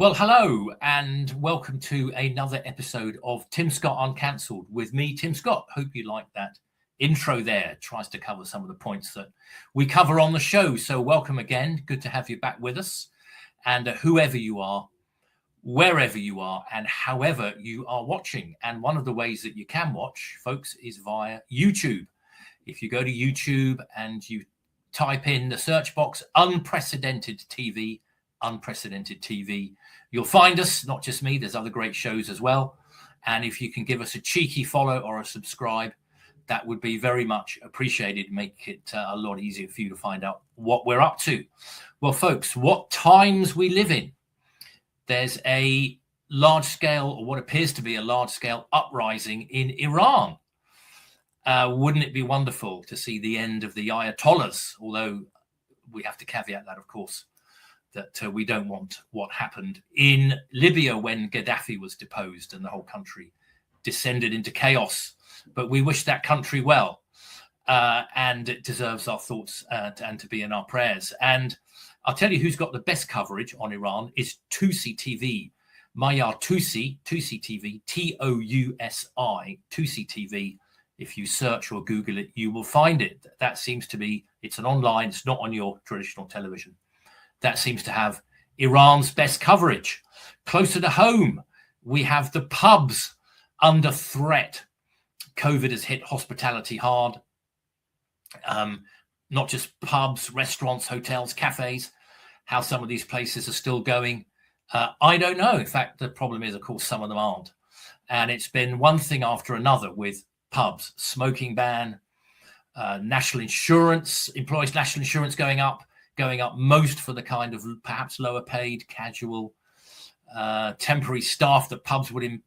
Well, hello and welcome to another episode of Tim Scott Uncancelled with me, Tim Scott. Hope you like that intro there. It tries to cover some of the points that we cover on the show. So welcome again. Good to have you back with us. And whoever you are, wherever you are, and however you are watching. And one of the ways that you can watch, folks, is via YouTube. If you go to YouTube and you type in the search box, Unprecedented TV, you'll find us, not just me, there's other great shows as well. And if you can give us a cheeky follow or a subscribe, that would be very much appreciated. Make it a lot easier for you to find out what we're up to. Well, folks, what times we live in. There's a large scale, or what appears to be a large scale uprising in Iran. Wouldn't it be wonderful to see the end of the Ayatollahs? Although we have to caveat that, of course, that we don't want what happened in Libya when Gaddafi was deposed and the whole country descended into chaos. But we wish that country well, and it deserves our thoughts and to be in our prayers. And I'll tell you who's got the best coverage on Iran is Tusi TV. Mayar Tusi TV, Tousi, Tusi TV. If you search or Google it, you will find it. That seems to be, it's an online, it's not on your traditional television. That seems to have Iran's best coverage. Closer to home, we have the pubs under threat. COVID has hit hospitality hard. Not just pubs, restaurants, hotels, cafes, how some of these places are still going. I don't know. In fact, the problem is, of course, some of them aren't. And it's been one thing after another with pubs, smoking ban, national insurance, employees' national insurance going up most for the kind of perhaps lower paid, casual, temporary staff that pubs would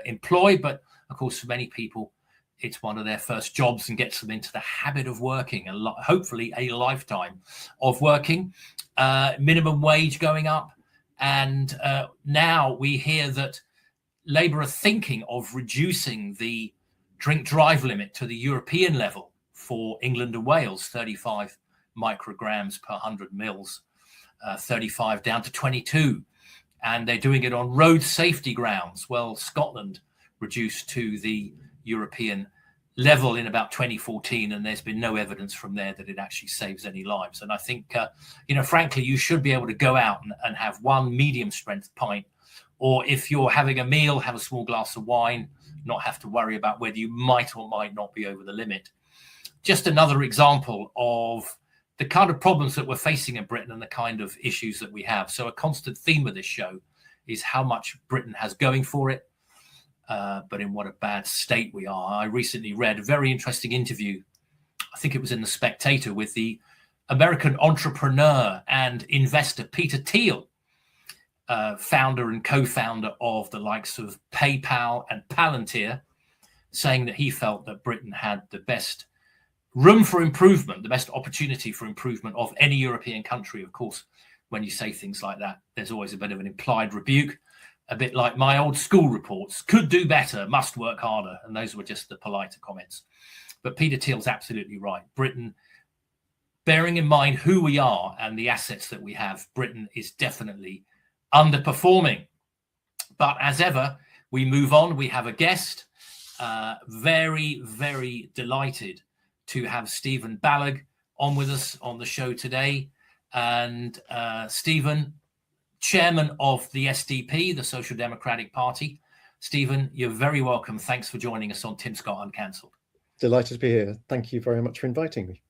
employ. But of course, for many people, it's one of their first jobs and gets them into the habit of working, hopefully a lifetime of working. Minimum wage going up. And now we hear that Labour are thinking of reducing the drink drive limit to the European level for England and Wales, 35 micrograms per 100 mils, 35 down to 22. And they're doing it on road safety grounds. Well, Scotland reduced to the European level in about 2014, and there's been no evidence from there that it actually saves any lives. And I think, frankly, you should be able to go out and have one medium strength pint, or if you're having a meal, have a small glass of wine, not have to worry about whether you might or might not be over the limit. Just another example of the kind of problems that we're facing in Britain and the kind of issues that we have. So a constant theme of this show is how much Britain has going for it, but in what a bad state we are. I recently read a very interesting interview, I think it was in The Spectator, with the American entrepreneur and investor Peter Thiel, founder and co-founder of the likes of PayPal and Palantir, saying that he felt that Britain had the best room for improvement, the best opportunity for improvement of any European country. Of course, when you say things like that, there's always a bit of an implied rebuke, a bit like my old school reports, could do better, must work harder. And those were just the politer comments. But Peter Thiel's absolutely right. Britain, bearing in mind who we are and the assets that we have, Britain is definitely underperforming. But as ever, we move on. We have a guest. Very, very delighted to have Stephen Balogh on with us on the show today. And Stephen, chairman of the SDP, the Social Democratic Party. Stephen, you're very welcome. Thanks for joining us on Tim Scott Uncancelled. Delighted to be here. Thank you very much for inviting me.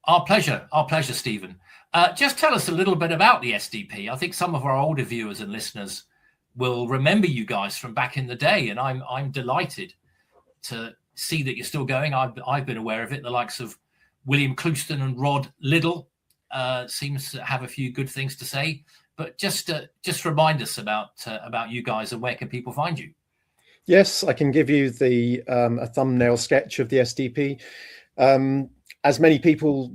Our pleasure, Stephen. Just tell us a little bit about the SDP. I think some of our older viewers and listeners will remember you guys from back in the day, and I'm delighted to see that you're still going. I've been aware of it. The likes of William Clouston and Rod Liddle seems to have a few good things to say. But just remind us about you guys and where can people find you? Yes, I can give you a thumbnail sketch of the SDP. As many people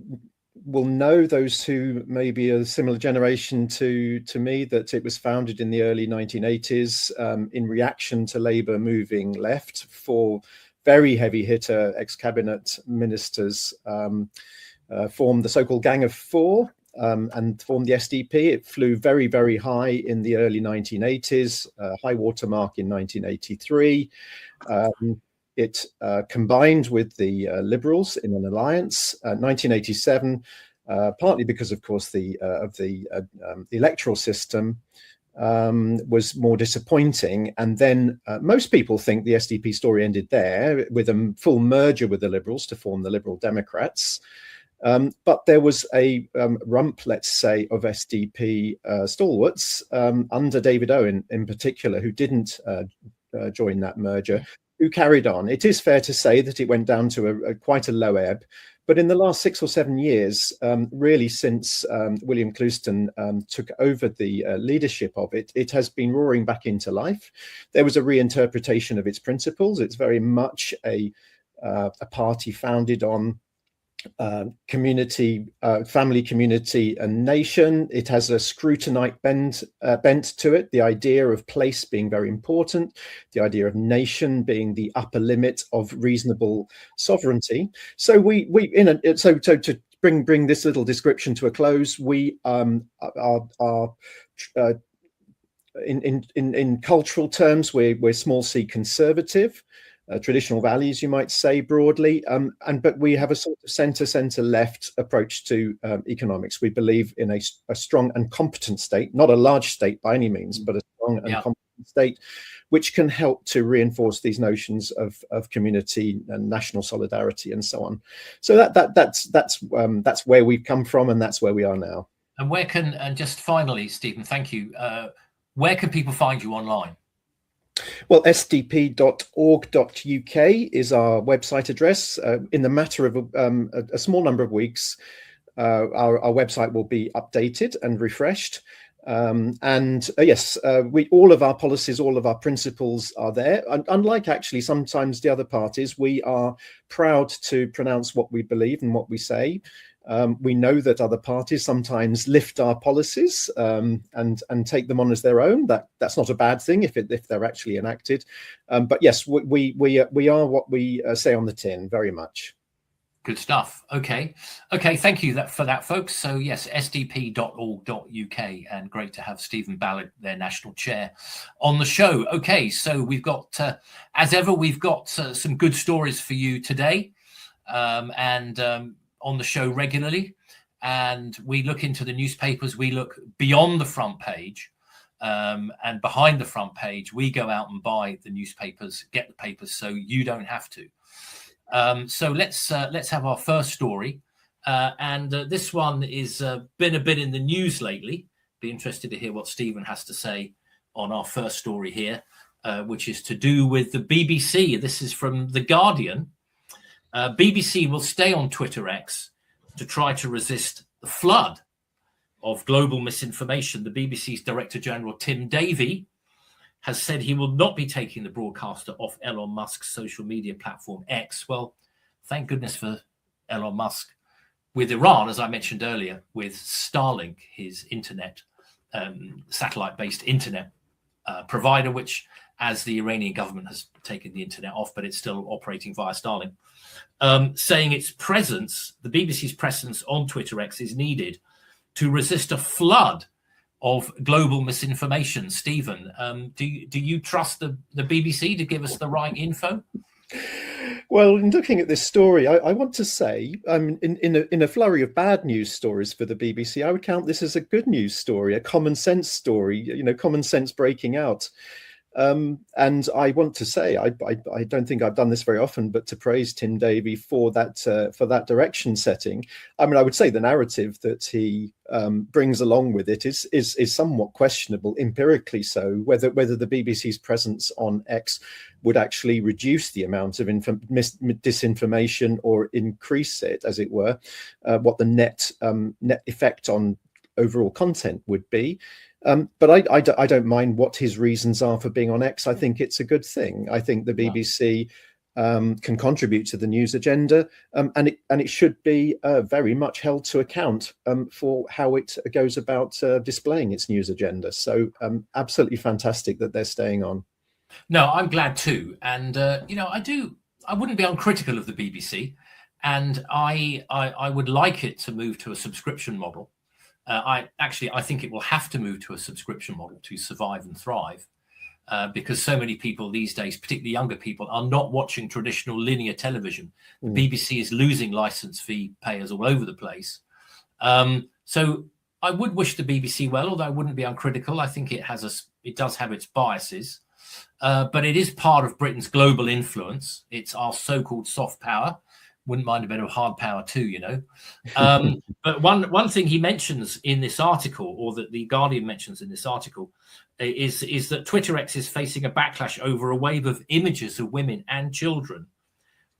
will know, those who may be a similar generation to me, that it was founded in the early 1980s in reaction to Labour moving left. For very heavy hitter ex-cabinet ministers formed the so-called Gang of Four, and formed the SDP. It flew very, very high in the early 1980s, high water mark in 1983. It combined with the Liberals in an alliance. 1987, partly because, of course, the electoral system was more disappointing. And then most people think the SDP story ended there with a full merger with the Liberals to form the Liberal Democrats. But there was a rump, let's say, of SDP stalwarts under David Owen in particular, who didn't join that merger, who carried on. It is fair to say that it went down to quite a low ebb. But in the last 6 or 7 years, really since William Clouston took over the leadership of it, it has been roaring back into life. There was a reinterpretation of its principles. It's very much a party founded on community, family, community, and nation. It has a scrutinite bent to it. The idea of place being very important, the idea of nation being the upper limit of reasonable sovereignty. So to bring this little description to a close, we are in cultural terms, we're small c conservative. Traditional values, you might say broadly, but we have a sort of centre-left approach to economics. We believe in a strong and competent state, not a large state by any means, but a strong and competent state, which can help to reinforce these notions of community and national solidarity and so on. So that's where we've come from, and that's where we are now. And just finally, Stephen, thank you. Where can people find you online? Well, sdp.org.uk is our website address. In the matter of a small number of weeks, our website will be updated and refreshed. Yes, all of our policies, all of our principles are there. And unlike actually sometimes the other parties, we are proud to pronounce what we believe and what we say. We know that other parties sometimes lift our policies and take them on as their own. That's not a bad thing if they're actually enacted. But yes, we are what we say on the tin, very much. Good stuff. Okay. Thank you for that, folks. So yes, sdp.org.uk, and great to have Stephen Balogh, their national chair, on the show. Okay, so we've got, as ever, we've got some good stories for you today, on the show regularly, and we look into the newspapers. We look beyond the front page, and behind the front page. We go out and buy the newspapers, get the papers, so you don't have to. So let's have our first story, and this one is been a bit in the news lately. Be interested to hear what Stephen has to say on our first story here, which is to do with the BBC. This is from The Guardian. BBC will stay on Twitter X to try to resist the flood of global misinformation. The BBC's Director General, Tim Davie, has said he will not be taking the broadcaster off Elon Musk's social media platform X. Well, thank goodness for Elon Musk. With Iran, as I mentioned earlier, with Starlink, his internet, satellite-based internet provider, which, as the Iranian government has taken the internet off, but it's still operating via Starlink, saying its presence, the BBC's presence on Twitter X, is needed to resist a flood of global misinformation. Stephen, do you trust the BBC to give us the right info? Well, in looking at this story, I want to say, in a flurry of bad news stories for the BBC, I would count this as a good news story, a common sense story, common sense breaking out. And I want to say, I don't think I've done this very often, but to praise Tim Davie for that direction setting. I mean, I would say the narrative that he brings along with it is somewhat questionable empirically. So whether the BBC's presence on X would actually reduce the amount of disinformation or increase it, as it were, what the net effect on overall content would be. But I don't mind what his reasons are for being on X. I think it's a good thing. I think the BBC can contribute to the news agenda, and it should be very much held to account for how it goes about displaying its news agenda. So absolutely fantastic that they're staying on. No, I'm glad too. And I wouldn't be uncritical of the BBC, and I would like it to move to a subscription model. I think it will have to move to a subscription model to survive and thrive, because so many people these days, particularly younger people, are not watching traditional linear television. The BBC is losing license fee payers all over the place. So I would wish the BBC well, although I wouldn't be uncritical. I think it does have its biases, but it is part of Britain's global influence. It's our so-called soft power. Wouldn't mind a bit of hard power too, you know. But one thing he mentions in this article, or that the Guardian mentions in this article, is that Twitter X is facing a backlash over a wave of images of women and children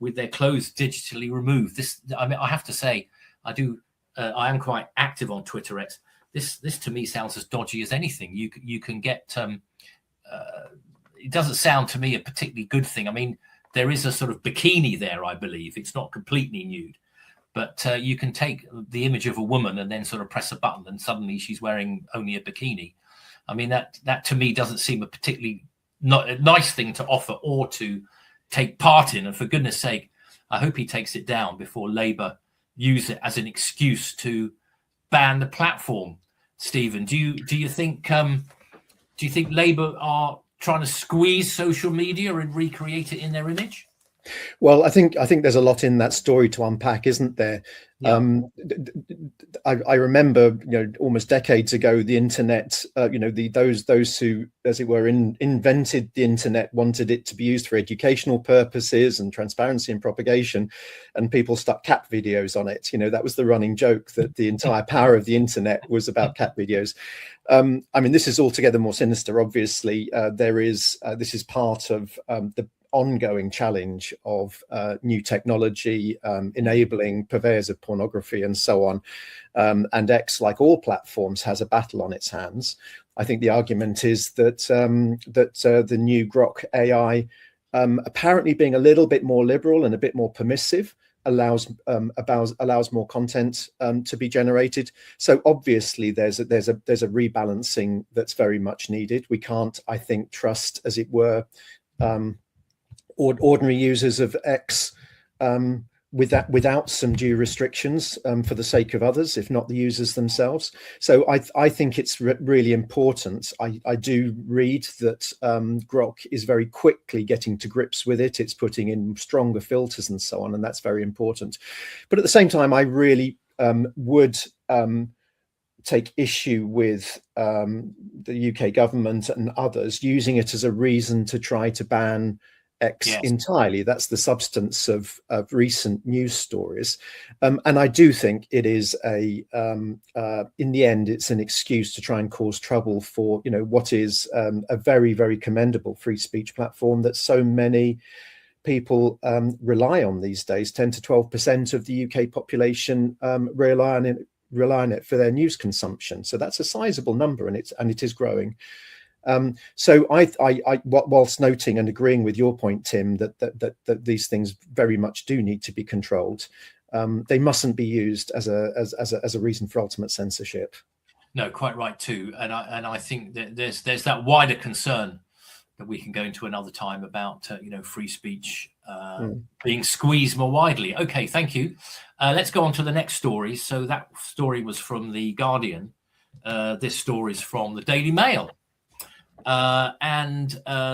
with their clothes digitally removed. I have to say, I am quite active on Twitter X. This to me sounds as dodgy as anything. You can get. It doesn't sound to me a particularly good thing. I mean, there is a sort of bikini there, I believe. It's not completely nude, but you can take the image of a woman and then sort of press a button, and suddenly she's wearing only a bikini. I mean, that to me doesn't seem a particularly not a nice thing to offer or to take part in. And for goodness sake, I hope he takes it down before Labour use it as an excuse to ban the platform. Stephen, do you think Labour are trying to squeeze social media and recreate it in their image? Well, I think there's a lot in that story to unpack, isn't there? Yeah. I remember, almost decades ago, the internet. Those who, as it were, invented the internet wanted it to be used for educational purposes and transparency and propagation, and people stuck cat videos on it. That was the running joke, that the entire power of the internet was about cat videos. I mean, this is altogether more sinister. Obviously, this is part of the ongoing challenge of new technology enabling purveyors of pornography and so on. And X, like all platforms, has a battle on its hands. I think the argument is that the new Grok AI, apparently being a little bit more liberal and a bit more permissive, allows more content to be generated. So obviously there's a rebalancing that's very much needed. We can't, I think, trust, as it were, ordinary users of X without some due restrictions for the sake of others, if not the users themselves. So I think it's really important. I do read that Grok is very quickly getting to grips with it. It's putting in stronger filters and so on, and that's very important. But at the same time, I really would take issue with the UK government and others using it as a reason to try to ban X entirely. That's the substance of recent news stories, and I do think it is in the end, it's an excuse to try and cause trouble for what is a very, very commendable free speech platform that so many people rely on these days. 10 to 12% of the UK population rely on it for their news consumption. So that's a sizable number, and it is growing. So I whilst noting and agreeing with your point, Tim, that these things very much do need to be controlled, they mustn't be used as a reason for ultimate censorship. No, quite right too. And I think that there's that wider concern that we can go into another time about free speech being squeezed more widely. Okay, thank you. Let's go on to the next story. So that story was from the Guardian. This story is from the Daily Mail. And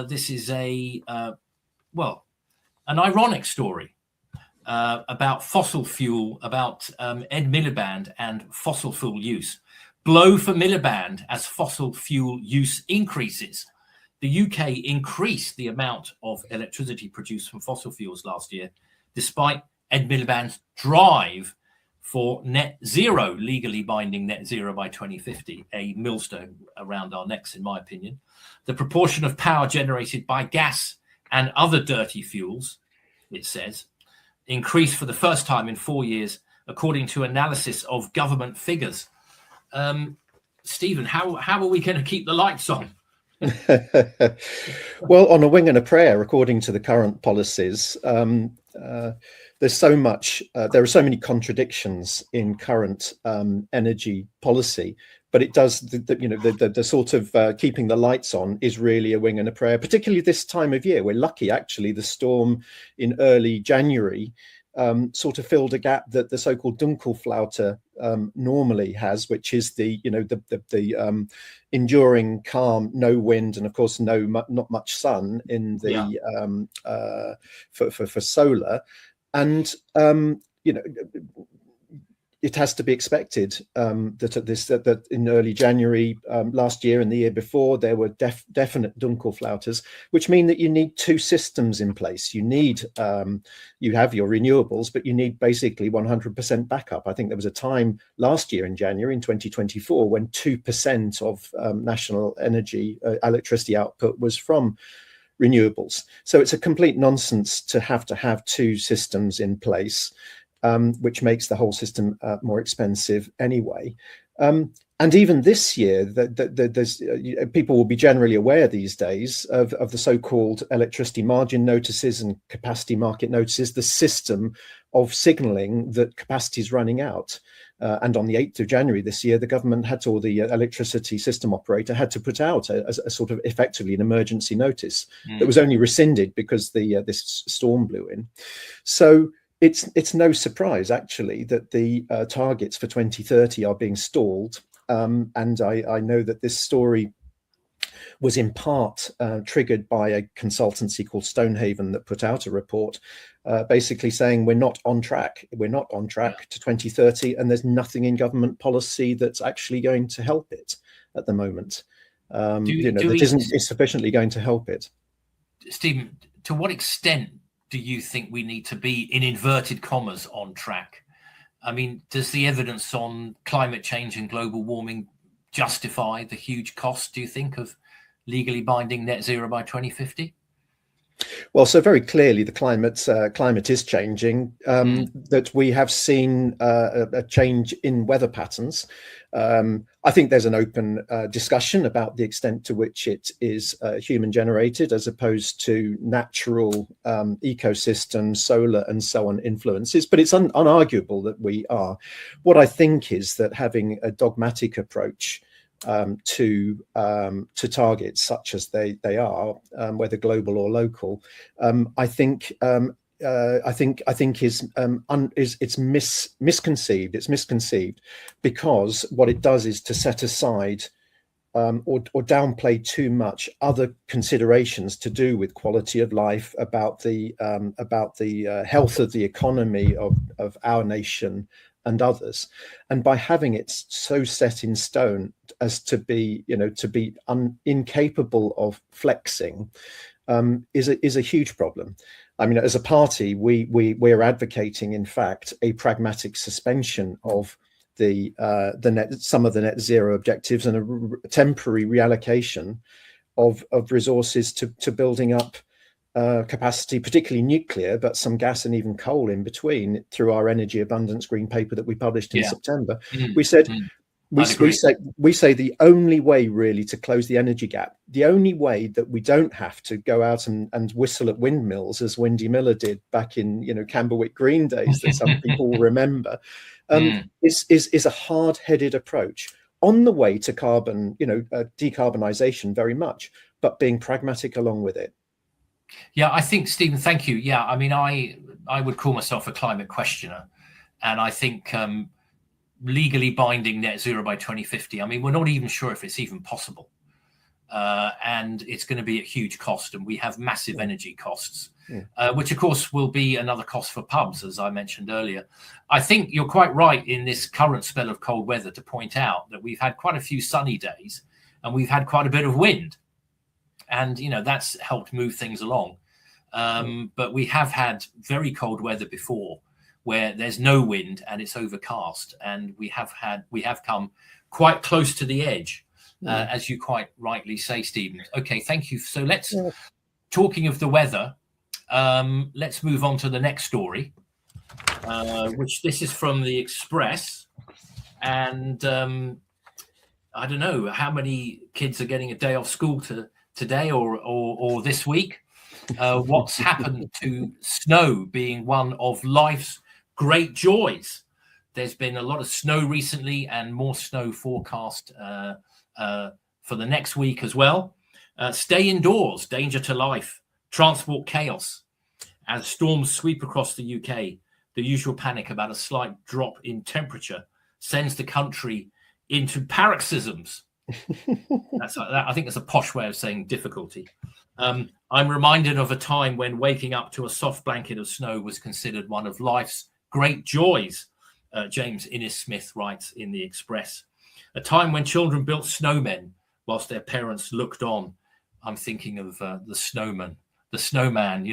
this is an ironic story about fossil fuel, about Ed Miliband and fossil fuel use. Blow for Miliband as fossil fuel use increases. The UK increased the amount of electricity produced from fossil fuels last year, despite Ed Miliband's drive for net zero, legally binding net zero by 2050, a millstone around our necks, in my opinion. The proportion of power generated by gas and other dirty fuels, it says, increased for the first time in 4 years, according to analysis of government figures. Stephen, how are we going to keep the lights on? Well, on a wing and a prayer, according to the current policies. There's so much. There are so many contradictions in current energy policy, but it does. The sort of keeping the lights on is really a wing and a prayer. Particularly this time of year, we're lucky. Actually, the storm in early January sort of filled a gap that the so-called Dunkelflaute normally has, which is the enduring calm, no wind, and of course not much sun in the for solar, and it has to be expected that in early January last year and the year before, there were definite Dunkelflauters, which mean that you need two systems in place. You need you have your renewables, but you need basically 100% backup. I think there was a time last year in January in 2024 when 2% of national energy electricity output was from renewables. So it's a complete nonsense to have two systems in place. Which makes the whole system more expensive anyway. And even this year, there's people will be generally aware these days of the so-called electricity margin notices and capacity market notices, the system of signalling that capacity is running out. And on the 8th of January this year, the government had to, or the electricity system operator had to put out a sort of effectively an emergency notice that was only rescinded because this storm blew in. So it's no surprise, actually, that the targets for 2030 are being stalled. And I know that this story was in part triggered by a consultancy called Stonehaven that put out a report basically saying we're not on track. We're not on track to 2030, and there's nothing in government policy that's actually going to help it at the moment. That isn't sufficiently going to help it. Stephen, to what extent do you think we need to be, in inverted commas, on track? I mean, does the evidence on climate change and global warming justify the huge cost, do you think, of legally binding net zero by 2050? Well, so very clearly the climate is changing, that we have seen a change in weather patterns. I think there's an open discussion about the extent to which it is human generated as opposed to natural ecosystems, solar and so on influences, but it's unarguable that we are. What I think is that having a dogmatic approach to targets such as they are, whether global or local, I think it's misconceived. It's misconceived because what it does is to set aside or downplay too much other considerations to do with quality of life, about the health of the economy of our nation and others. And by having it so set in stone as to be incapable of flexing is a huge problem. I mean, as a party, we're advocating, in fact, a pragmatic suspension of some of the net zero objectives and a temporary reallocation of resources to building up capacity, particularly nuclear, but some gas and even coal in between, through our energy abundance green paper that we published in September. We said we say the only way really to close the energy gap, the only way that we don't have to go out and whistle at windmills as Windy Miller did back in Camberwick Green days that some people will remember, is a hard-headed approach on the way to carbon, decarbonisation very much, but being pragmatic along with it. Yeah, I think, Stephen, thank you. Yeah, I mean, I would call myself a climate questioner, and I think legally binding net zero by 2050, I mean, we're not even sure if it's even possible, and it's going to be at huge cost, and we have massive energy costs, which of course will be another cost for pubs, as I mentioned earlier. I think you're quite right in this current spell of cold weather to point out that we've had quite a few sunny days and we've had quite a bit of wind. And, that's helped move things along. But we have had very cold weather before where there's no wind and it's overcast. And we have come quite close to the edge, as you quite rightly say, Stephen. Okay, thank you. So talking of the weather, let's move on to the next story, which this is from the Express. And I don't know how many kids are getting a day off school today or this week. What's happened to snow being one of life's great joys? There's been a lot of snow recently and more snow forecast for the next week as well. Stay indoors, danger to life, transport chaos. As storms sweep across the UK, the usual panic about a slight drop in temperature sends the country into paroxysms. I think that's a posh way of saying difficulty. I'm reminded of a time when waking up to a soft blanket of snow was considered one of life's great joys, James Innes-Smith writes in The Express. A time when children built snowmen whilst their parents looked on. I'm thinking of the snowman, the snowman,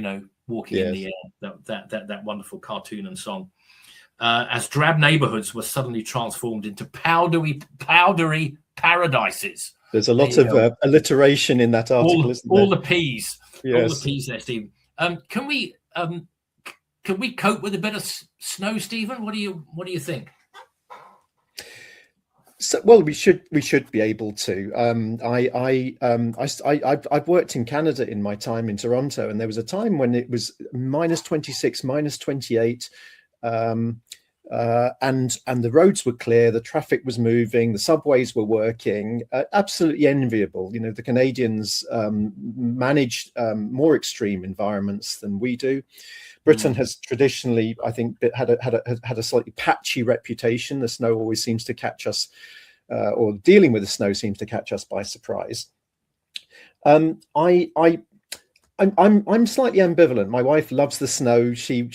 walking in the air, that wonderful cartoon and song. As drab neighborhoods were suddenly transformed into powdery paradises. There's a lot of alliteration in that article, isn't there? All the P's. Yes. All the P's there, Stephen. Can we cope with a bit of snow, Stephen? What do you think? So, well, we should be able to. I've worked in Canada in my time in Toronto, and there was a time when it was -26, -28, and the roads were clear, the traffic was moving, the subways were working. Absolutely enviable. The Canadians manage more extreme environments than we do. Britain has traditionally, I think, had a slightly patchy reputation. The snow always seems to catch us, or dealing with the snow seems to catch us by surprise. I'm slightly ambivalent. My wife loves the snow. She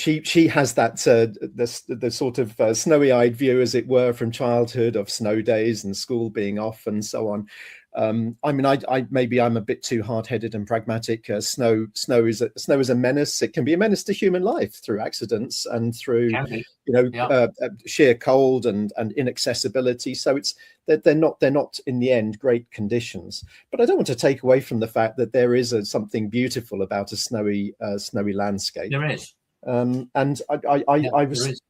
has that the sort of snowy-eyed view, as it were, from childhood of snow days and school being off and so on. Maybe I'm a bit too hard-headed and pragmatic. Snow is a menace. It can be a menace to human life through accidents and through sheer cold and inaccessibility. So they're not in the end great conditions. But I don't want to take away from the fact that there is something beautiful about a snowy landscape. There is. And I was,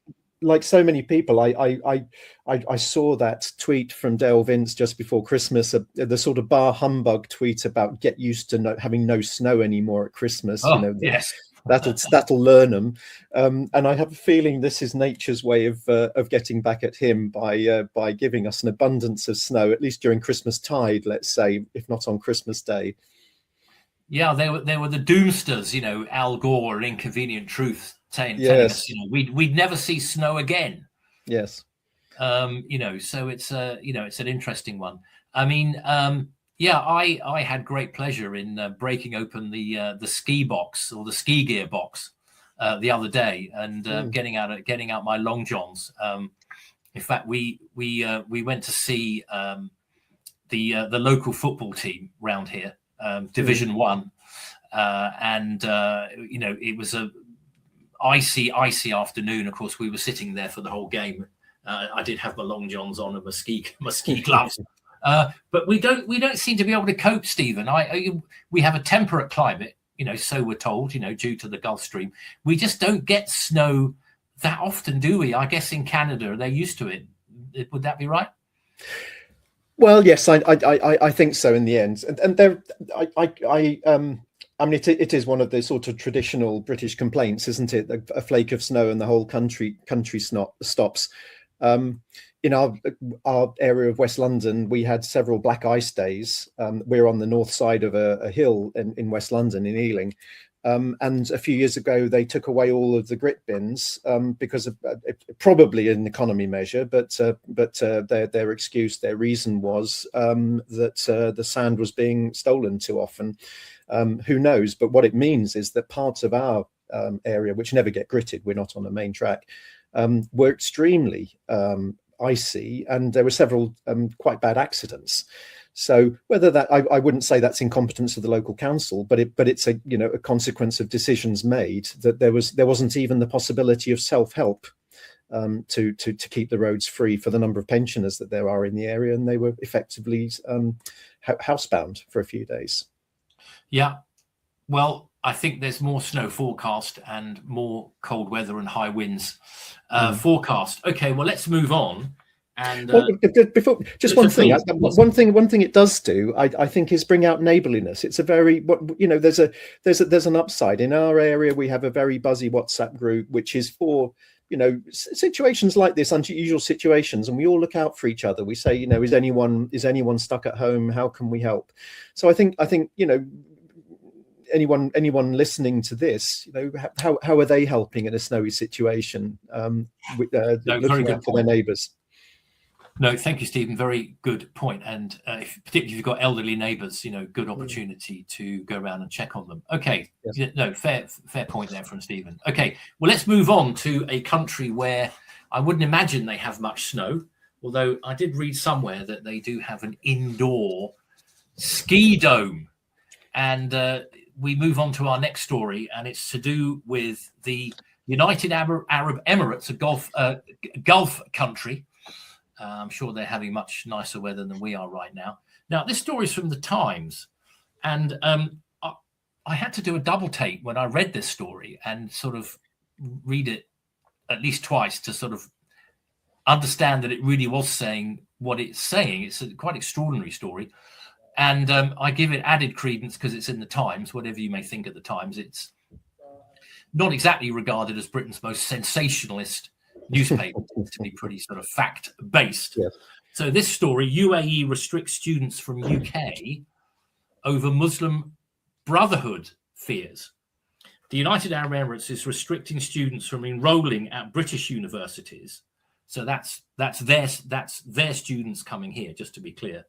like so many people, I saw that tweet from Dale Vince just before Christmas, the sort of bar humbug tweet about get used to having no snow anymore at Christmas. Yes, that'll learn them. And I have a feeling this is nature's way of getting back at him by giving us an abundance of snow, at least during Christmas tide, let's say, if not on Christmas Day. Yeah, they were the doomsters, Al Gore and Inconvenient Truth. Telling us, we'd never see snow again. Yes. So it's it's an interesting one. I mean, I had great pleasure in breaking open the ski box or the ski gear box the other day and getting out my long johns. In fact, we went to see the local football team round here, Division 1, and it was a icy afternoon. Of course, we were sitting there for the whole game. I did have my long johns on and my ski gloves, but we don't seem to be able to cope, Stephen. We have a temperate climate, so we're told, due to the Gulf Stream. We just don't get snow that often, do we? I guess in Canada they're used to it. Would that be right? Well, yes, I think so in the end, and there it is one of the sort of traditional British complaints, isn't it? A flake of snow and the whole country stops. In our area of West London, we had several black ice days. We're on the north side of a hill in West London, in Ealing. And a few years ago, they took away all of the grit bins because of probably an economy measure, but their excuse, their reason was that the sand was being stolen too often. Who knows? But what it means is that parts of our area, which never get gritted, we're not on a main track, were extremely icy, and there were several quite bad accidents. So whether that, I wouldn't say that's incompetence of the local council, but it's a consequence of decisions made, that there wasn't even the possibility of self-help to keep the roads free for the number of pensioners that there are in the area, and they were effectively housebound for a few days. Yeah, well, I think there's more snow forecast and more cold weather and high winds forecast. Okay, well, let's move on. And before, just one thing it does do, I think, is bring out neighborliness. It's a very, there's an upside. In our area, we have a very buzzy WhatsApp group, which is for situations like this, unusual situations, and we all look out for each other. We say, is anyone stuck at home? How can we help? So I think anyone listening to this, how are they helping in a snowy situation? Looking out for their neighbours. No, thank you, Stephen. Very good point. And particularly if you've got elderly neighbours, good opportunity to go around and check on them. Okay, yes. No, fair point there from Stephen. Okay, well, let's move on to a country where I wouldn't imagine they have much snow, although I did read somewhere that they do have an indoor ski dome. And we move on to our next story, and it's to do with the United Arab Emirates, a Gulf country. I'm sure they're having much nicer weather than we are right now. Now, this story is from the Times, and I had to do a double take when I read this story and sort of read it at least twice to sort of understand that it really was saying what it's saying. It's a quite extraordinary story. And I give it added credence because it's in the Times. Whatever you may think at the Times, it's not exactly regarded as Britain's most sensationalist newspaper, to be pretty sort of fact-based. Yes. So this story, UAE restricts students from UK over Muslim Brotherhood fears. The United Arab Emirates is restricting students from enrolling at British universities. So that's their students coming here, just to be clear.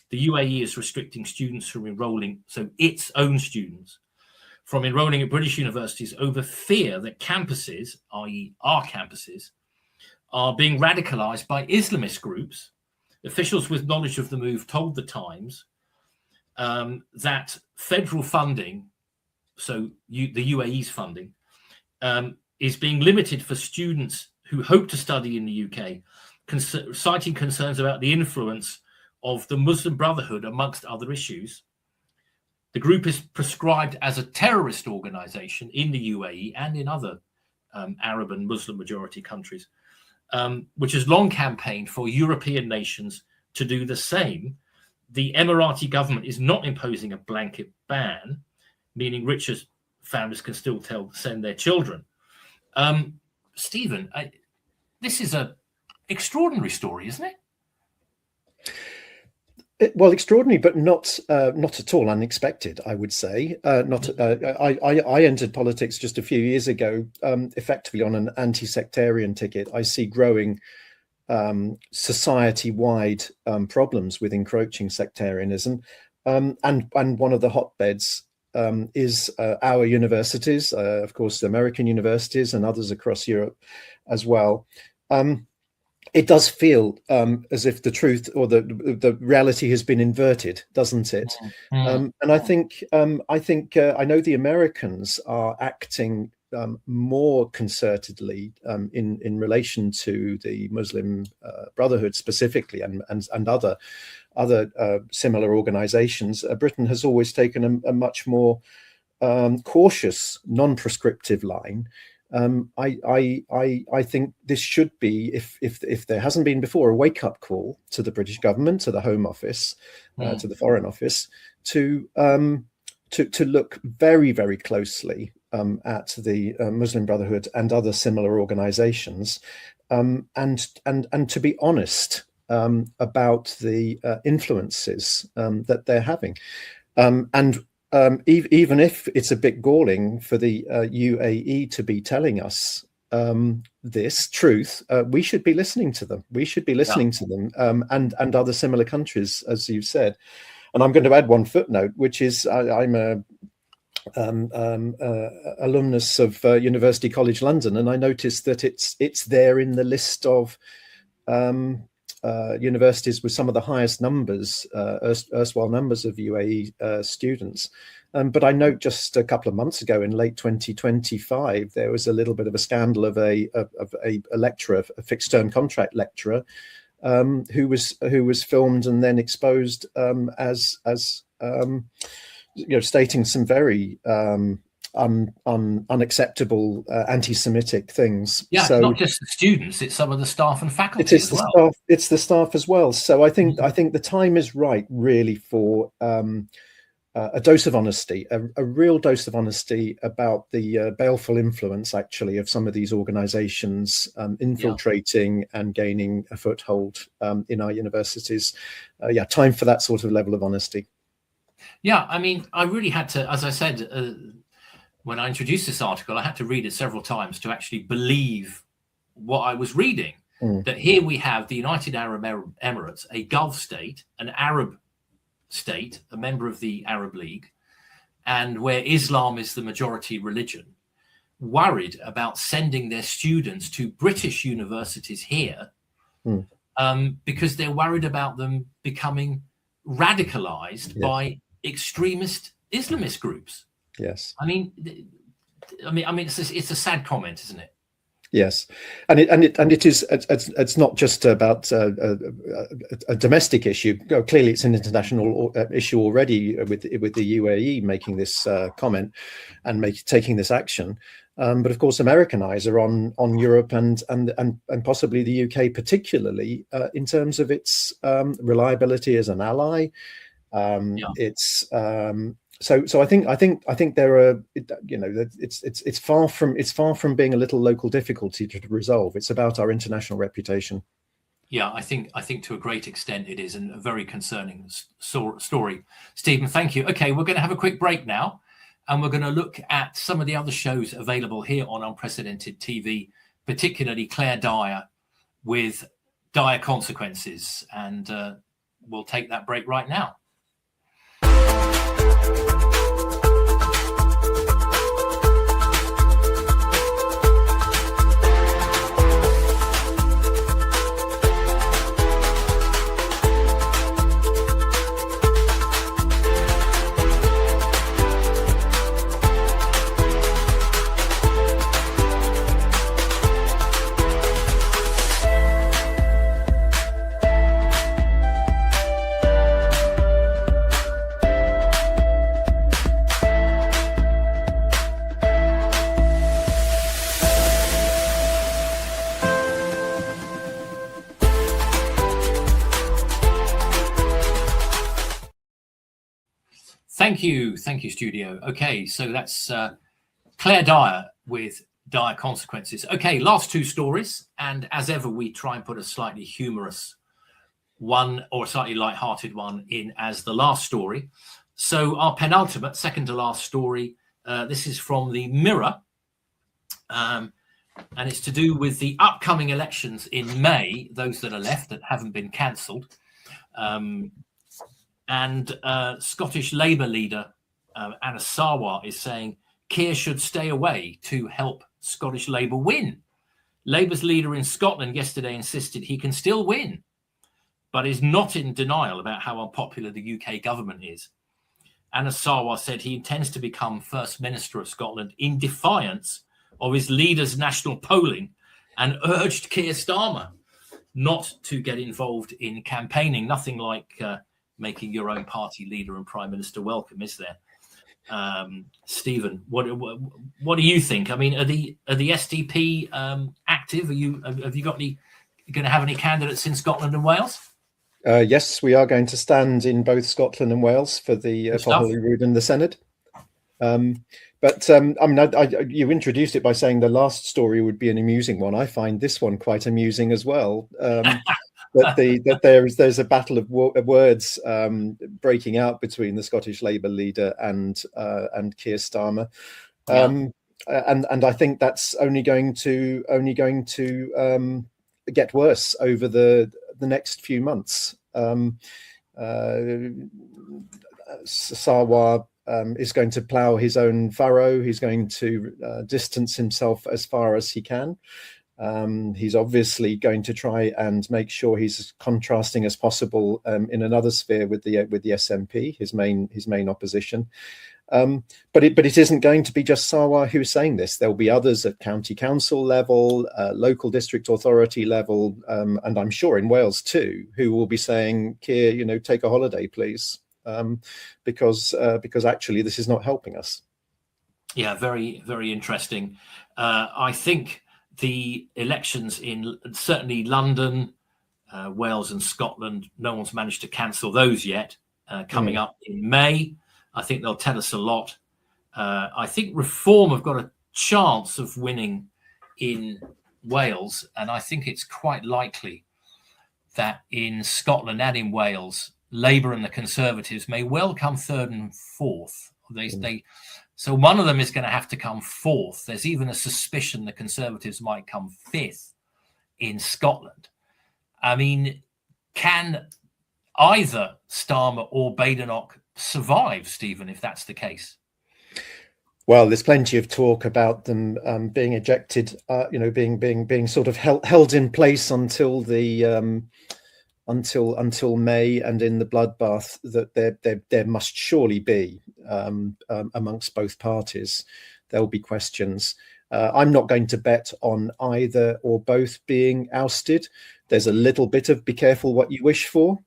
The UAE is restricting students from enrolling, so its own students, from enrolling at British universities over fear that campuses, i.e. our campuses, are being radicalized by Islamist groups. Officials with knowledge of the move told the Times that federal funding, so the UAE's funding, is being limited for students who hope to study in the UK, citing concerns about the influence of the Muslim Brotherhood, amongst other issues. The group is prescribed as a terrorist organization in the UAE and in other Arab and Muslim majority countries, which has long campaigned for European nations to do the same. The Emirati government is not imposing a blanket ban, meaning richer families can still send their children. Stephen, this is an extraordinary story, isn't it? Well, extraordinary, but not at all unexpected, I would say. I entered politics just a few years ago, effectively on an anti-sectarian ticket. I see growing society-wide problems with encroaching sectarianism, and one of the hotbeds is our universities, of course, American universities and others across Europe as well. It does feel as if the truth or the reality has been inverted, doesn't it? And I think I know the Americans are acting more concertedly in relation to the Muslim Brotherhood specifically, and other similar organizations. Britain has always taken a much more cautious, non-prescriptive line. I think this should be, if there hasn't been before, a wake-up call to the British government, to the Home Office, to the Foreign Office, to look very, very closely at the Muslim Brotherhood and other similar organisations, and to be honest about the influences that they're having, even if it's a bit galling for the UAE to be telling us this truth, we should be listening to them. We should be listening to them, and other similar countries, as you've said. And I'm going to add one footnote, which is I'm a alumnus of University College London, and I noticed that it's there in the list of universities with some of the highest numbers, erstwhile numbers of UAE students. But I note just a couple of months ago, in late 2025, there was a little bit of a scandal of a lecturer, a fixed-term contract lecturer, who was filmed and then exposed as stating some very unacceptable anti-Semitic things. Yeah, so, it's not just the students; it's some of the staff and faculty. It is staff. It's the staff as well. So I think the time is right, really, for a dose of honesty, a real dose of honesty about the baleful influence, actually, of some of these organisations infiltrating and gaining a foothold in our universities. Time for that sort of level of honesty. Yeah, I mean, I really had to, as I said, when I introduced this article, I had to read it several times to actually believe what I was reading. that here we have the United Arab Emirates, a Gulf state, an Arab state, a member of the Arab League, and where Islam is the majority religion, worried about sending their students to British universities here because they're worried about them becoming radicalized by extremist Islamist groups. Yes. I mean, it's a sad comment, isn't it? Yes, and it is. It's not just about a domestic issue. Clearly, it's an international issue already with the UAE making this comment and taking this action. But of course, American eyes are on Europe and possibly the UK, particularly in terms of its reliability as an ally. It's So I think there are, it's far from being a little local difficulty to resolve. It's about our international reputation. Yeah, I think to a great extent it is, and a very concerning story. Stephen, thank you. Okay, we're going to have a quick break now, and we're going to look at some of the other shows available here on Unprecedented TV, particularly Claire Dyer with Dire Consequences, and we'll take that break right now. Thank you, studio. Okay, so that's Claire Dyer with Dire Consequences. Okay, last two stories, and as ever, we try and put a slightly humorous one or a slightly light-hearted one in as the last story. So our penultimate, second to last story, this is from the Mirror, and it's to do with the upcoming elections in May, those that are left that haven't been cancelled. And Scottish Labour leader Anna Sarwar is saying Keir should stay away to help Scottish Labour win. Labour's leader in Scotland yesterday insisted he can still win, but is not in denial about how unpopular the UK government is. Anna Sarwar said he intends to become First Minister of Scotland in defiance of his leader's national polling, and urged Keir Starmer not to get involved in campaigning. Nothing like making your own party leader and prime minister welcome, is there? Stephen, what do you think? I mean, are the SDP active? Have you got going to have any candidates in Scotland and Wales? Yes, we are going to stand in both Scotland and Wales for the for Holyrood and the Senedd. But I mean, you introduced it by saying the last story would be an amusing one. I find this one quite amusing as well. That there's a battle of words breaking out between the Scottish Labour leader and Keir Starmer, and I think that's only going to get worse over the next few months. Sarwar is going to plough his own furrow. He's going to distance himself as far as he can. He's obviously going to try and make sure he's as contrasting as possible in another sphere with the SNP, his main opposition. But it isn't going to be just Sarwar who's saying this. There'll be others at county council level, local district authority level, and I'm sure in Wales too, who will be saying, Keir, take a holiday, please, because actually this is not helping us. Yeah, very, very interesting. I think the elections in certainly London, Wales and Scotland, no one's managed to cancel those yet, coming up in May. I think they'll tell us a lot. I think Reform have got a chance of winning in Wales, and I think it's quite likely that in Scotland and in Wales, Labour and the Conservatives may well come third and fourth. So one of them is going to have to come fourth. There's even a suspicion the Conservatives might come fifth in Scotland. I mean, can either Starmer or Badenoch survive, Stephen, if that's the case? Well, there's plenty of talk about them being ejected, being sort of held in place until the until May, and in the bloodbath that there must surely be amongst both parties. There'll be questions. I'm not going to bet on either or both being ousted. There's a little bit of be careful what you wish for.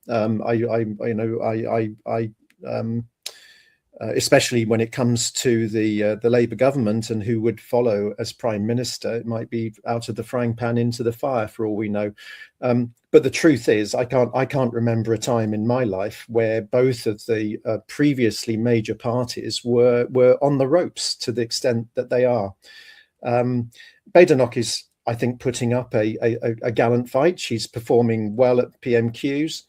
Especially when it comes to the Labour government and who would follow as Prime Minister. It might be out of the frying pan into the fire for all we know. But the truth is, I can't remember a time in my life where both of the previously major parties were on the ropes to the extent that they are. Badenoch is, I think, putting up a gallant fight. She's performing well at PMQs.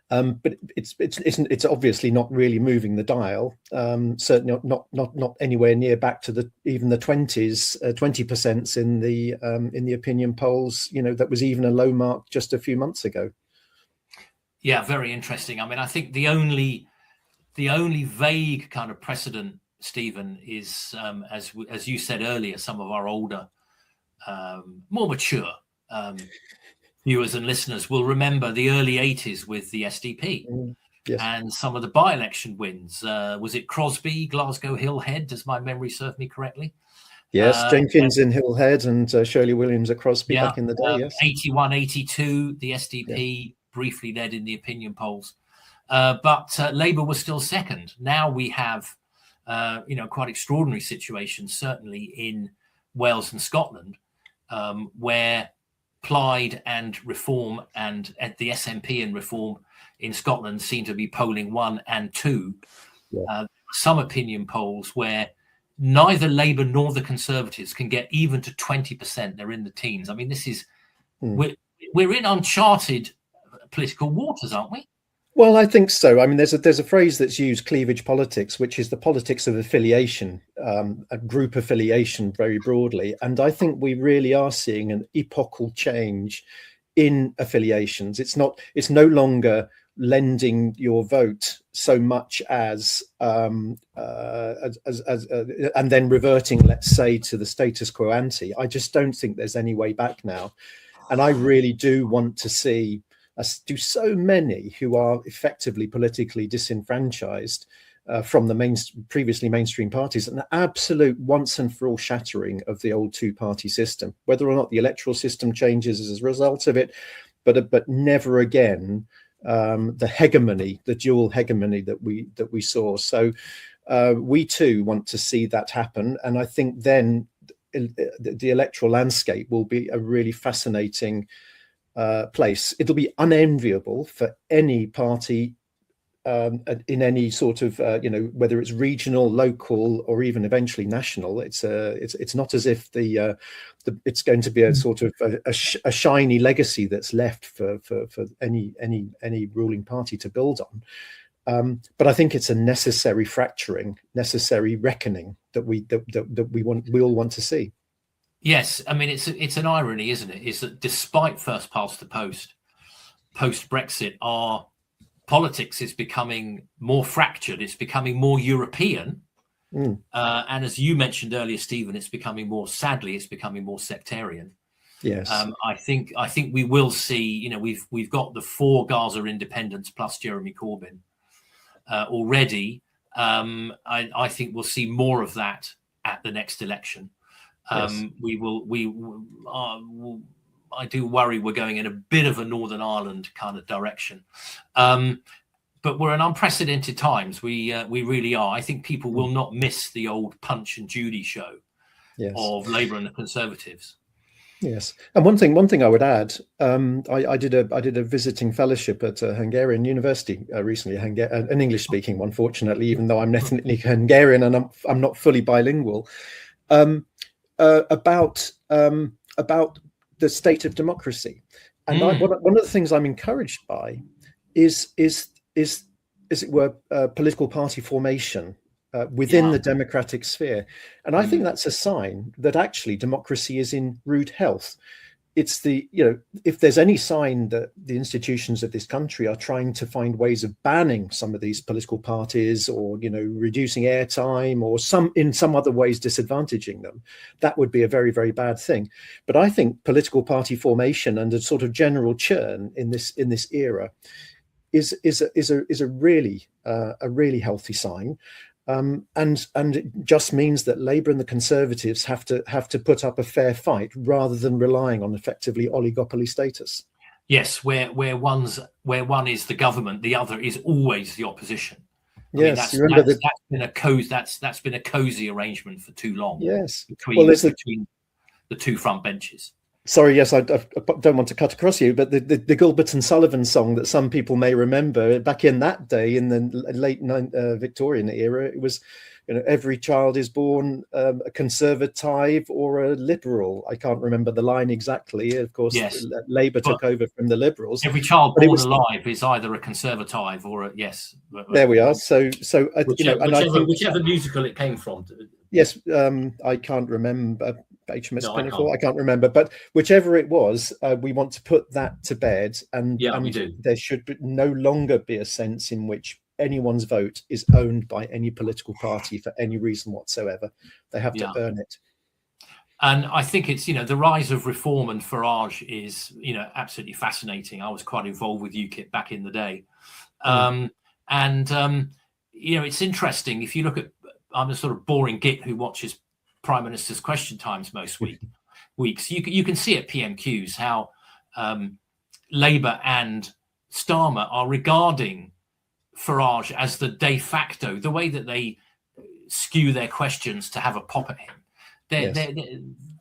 But it's obviously not really moving the dial. Certainly not anywhere near back to even the 20% in the opinion polls. That was even a low mark just a few months ago. Yeah, very interesting. I mean, I think the only vague kind of precedent, Stephen, is as you said earlier, some of our older, more mature viewers and listeners will remember the early 80s with the SDP. Yes. And some of the by-election wins. Was it Crosby, Glasgow Hill Head? Does my memory serve me correctly? Yes, Jenkins in Hill Head and Shirley Williams at Crosby back in the day. Yes, 81, 82, the SDP briefly led in the opinion polls, but Labour was still second. Now we have, quite extraordinary situations, certainly in Wales and Scotland, where Plaid and Reform and at the SNP and Reform in Scotland seem to be polling 1 and 2. Some opinion polls where neither Labour nor the Conservatives can get even to 20%. They're in the teens. I mean, this is we're in uncharted political waters, aren't we? Well, I think so. I mean, there's a phrase that's used, cleavage politics, which is the politics of affiliation, a group affiliation very broadly. And I think we really are seeing an epochal change in affiliations. It's no longer lending your vote so much as and then reverting, let's say, to the status quo ante. I just don't think there's any way back now. And I really do want to see as do so many who are effectively politically disenfranchised from the previously mainstream parties, an absolute once and for all shattering of the old two-party system, whether or not the electoral system changes as a result of it, but never again the hegemony, the dual hegemony that we saw. So we too want to see that happen, and I think then the electoral landscape will be a really fascinating place. It'll be unenviable for any party in any sort of whether it's regional, local, or even eventually national. It's not as if it's going to be a sort of a shiny legacy that's left for any ruling party to build on. But I think it's a necessary fracturing, necessary reckoning that we all want to see. Yes, I mean it's an irony, isn't it? Is that despite first past the post Brexit, our politics is becoming more fractured. It's becoming more European, and as you mentioned earlier, Stephen, it's becoming more sectarian. Yes, I think we will see. We've got the 4 Gaza independents plus Jeremy Corbyn already. I think we'll see more of that at the next election. Yes. I do worry we're going in a bit of a Northern Ireland kind of direction, but we're in unprecedented times. We really are. I think people will not miss the old Punch and Judy show of Labour and the Conservatives. Yes, and one thing I would add, I did a visiting fellowship at a Hungarian university recently, an English-speaking one, fortunately, even though I'm ethnically Hungarian and I'm not fully bilingual. About the state of democracy, and one of the things I'm encouraged by is it were political party formation within the democratic sphere, and I think that's a sign that actually democracy is in rude health. it's the, if there's any sign that the institutions of this country are trying to find ways of banning some of these political parties, or reducing airtime, or in some other ways disadvantaging them, that would be a very, very bad thing. But I think political party formation and a sort of general churn in this era is a really healthy sign. And it just means that Labour and the Conservatives have to put up a fair fight rather than relying on effectively oligopoly status. Yes, where one is the government, the other is always the opposition. Yes, that's been a cozy arrangement for too long. Yes, between the two front benches. Sorry, yes, I don't want to cut across you, but the Gilbert and Sullivan song that some people may remember back in that day, in the late Victorian era, it was, every child is born a conservative or a liberal. I can't remember the line exactly. Of course, yes. Labour took over from the Liberals. Every child born alive is either a conservative or a yes. There we are. So whichever musical it came from. Yes, I can't remember. HMS Pinnacle, I can't remember, but whichever it was, we want to put that to bed, and we do. There should no longer be a sense in which anyone's vote is owned by any political party for any reason whatsoever. They have to earn it. And I think it's, the rise of Reform and Farage is, absolutely fascinating. I was quite involved with UKIP back in the day. It's interesting. If you look at, I'm a sort of boring git who watches Prime Minister's Question Times most weeks. You can see at PMQs how Labour and Starmer are regarding Farage as the de facto, the way that they skew their questions to have a pop at him.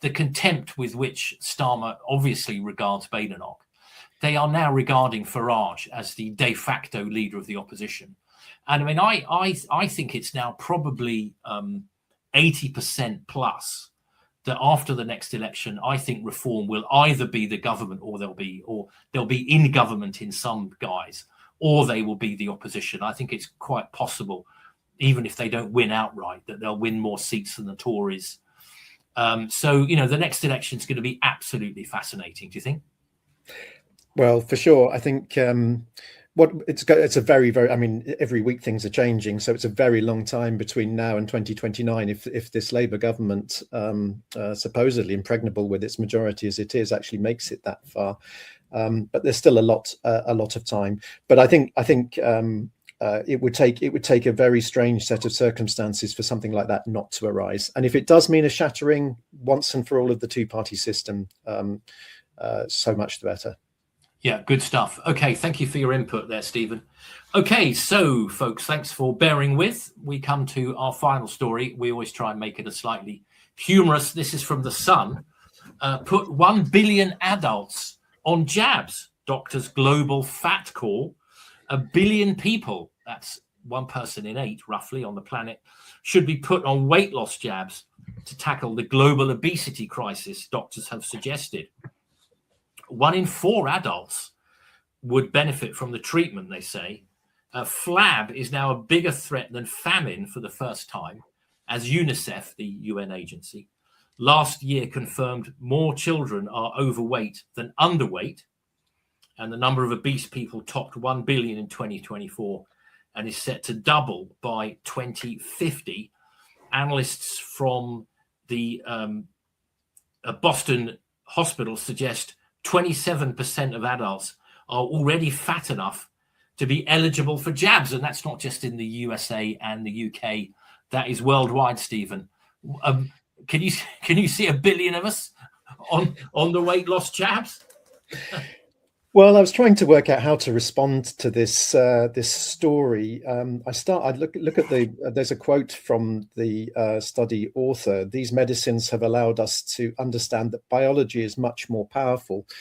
The contempt with which Starmer obviously regards Badenoch, they are now regarding Farage as the de facto leader of the opposition. And I mean, I think it's now probably 80% plus that after the next election, I think Reform will either be the government, or they'll be in government in some guise, or they will be the opposition. I think it's quite possible, even if they don't win outright, that they'll win more seats than the Tories. The next election is going to be absolutely fascinating. Do you think? Well, for sure. I think it's a very, very, I mean, every week things are changing, so it's a very long time between now and 2029 if this Labour government, supposedly impregnable with its majority as it is, actually makes it that far. But there's still a lot of time. But I think it would take a very strange set of circumstances for something like that not to arise. And if it does mean a shattering once and for all of the two-party system, so much the better. Yeah, good stuff. Okay, thank you for your input there, Stephen. Okay, so folks, thanks for bearing with. We come to our final story. We always try and make it a slightly humorous. This is from The Sun. Put 1 billion adults on jabs. Doctors' global fat call. 1 billion people, that's 1 person in 8 roughly on the planet, should be put on weight loss jabs to tackle the global obesity crisis, doctors have suggested. 1 in 4 adults would benefit from the treatment, they say. Flab is now a bigger threat than famine for the first time, as UNICEF, the UN agency, last year confirmed more children are overweight than underweight, and the number of obese people topped 1 billion in 2024 and is set to double by 2050. Analysts from the Boston hospital suggest 27% of adults are already fat enough to be eligible for jabs. And that's not just in the USA and the UK. That is worldwide, Stephen. Can you see 1 billion of us on the weight loss jabs? Well, I was trying to work out how to respond to this this story. I look at there's a quote from the study author. These medicines have allowed us to understand that biology is much more powerful. I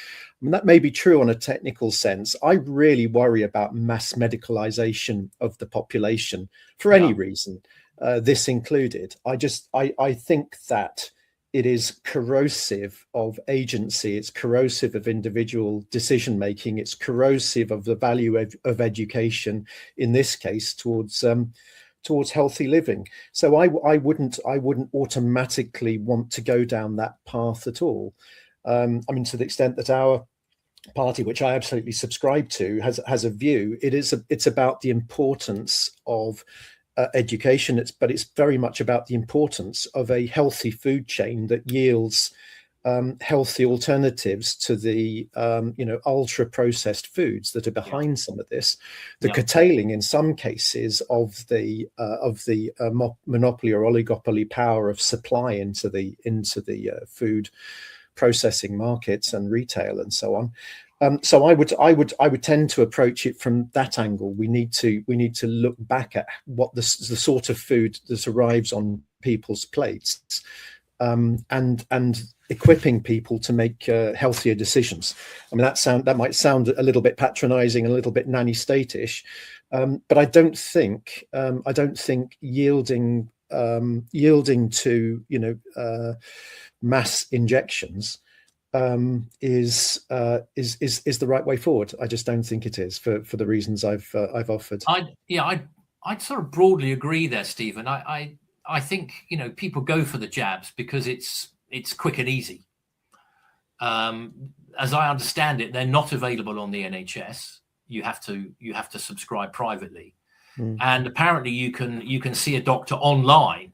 mean, that may be true on a technical sense. I really worry about mass medicalization of the population for any reason, this included. I think that it is corrosive of agency, it's corrosive of individual decision making, it's corrosive of the value of education, in this case, towards healthy living. So I wouldn't automatically want to go down that path at all. To the extent that our party, which I absolutely subscribe to, has a view, it's about the importance of education. But it's very much about the importance of a healthy food chain that yields healthy alternatives to the ultra processed foods that are behind some of this. The curtailing in some cases of the monopoly or oligopoly power of supply into the food processing markets and retail and so on. So I would tend to approach it from that angle. We need to look back at what the sort of food that arrives on people's plates, and equipping people to make healthier decisions. I mean, that might sound a little bit patronizing, a little bit nanny state-ish, but I don't think yielding to mass injections is the right way forward. I just don't think it is, for the reasons I've offered. I'd sort of broadly agree there, Stephen. I think people go for the jabs because it's quick and easy. As I understand it, they're not available on the NHS. You have to subscribe privately, and apparently you can see a doctor online,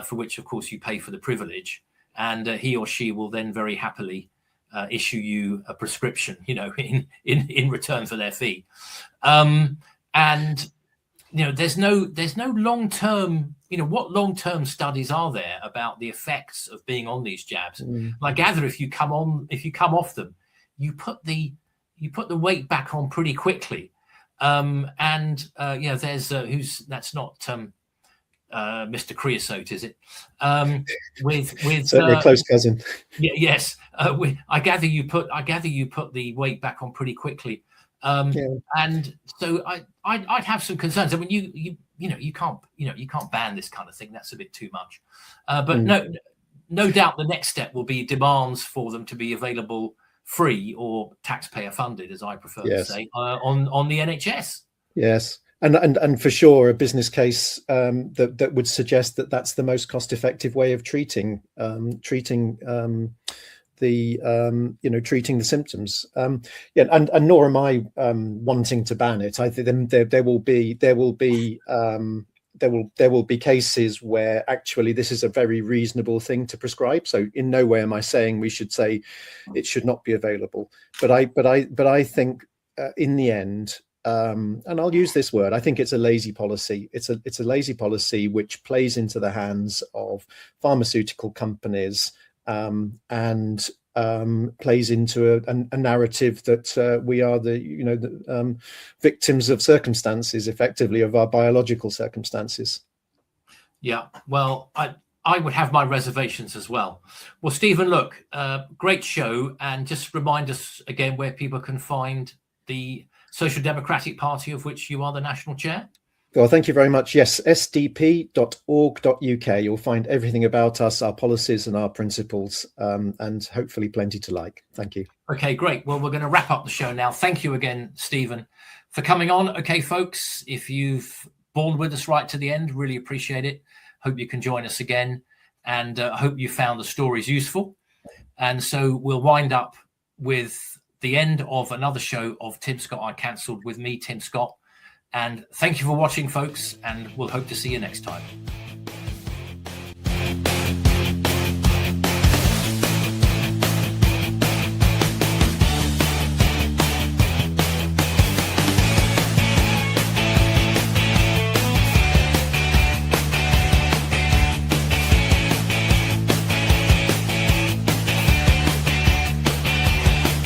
for which of course you pay for the privilege, and he or she will then very happily issue you a prescription, in return for their fee. And there's no long-term, what long-term studies are there about the effects of being on these jabs? And I gather if you come off them, you put the weight back on pretty quickly. There's that's not Mr. Creosote, is it? With certainly a close cousin. Yes. I gather you put the weight back on pretty quickly. And so I'd have some concerns. I mean, you can't ban this kind of thing. That's a bit too much. But no doubt the next step will be demands for them to be available free or taxpayer funded, as I prefer to say, on the NHS. Yes. And for sure, a business case that would suggest that that's the most cost-effective way of treating the symptoms. And nor am I wanting to ban it. I think there will be cases where actually this is a very reasonable thing to prescribe. So in no way am I saying we should say it should not be available. But I think in the end, and I'll use this word, I think it's a lazy policy. It's a lazy policy which plays into the hands of pharmaceutical companies, and plays into a narrative that we are the victims of circumstances, effectively, of our biological circumstances. Yeah, well, I would have my reservations as well. Well, Stephen, look, great show, and just remind us again where people can find the Social Democratic Party, of which you are the national chair. Well, thank you very much. Yes, sdp.org.uk. You'll find everything about us, our policies and our principles, and hopefully plenty to like. Thank you. Okay, great. Well, we're going to wrap up the show now. Thank you again, Stephen, for coming on. Okay, folks, if you've borne with us right to the end, really appreciate it. Hope you can join us again, and hope you found the stories useful. And so we'll wind up with the end of another show of Tim Scott Uncancelled with me, Tim Scott. And thank you for watching, folks, and we'll hope to see you next time.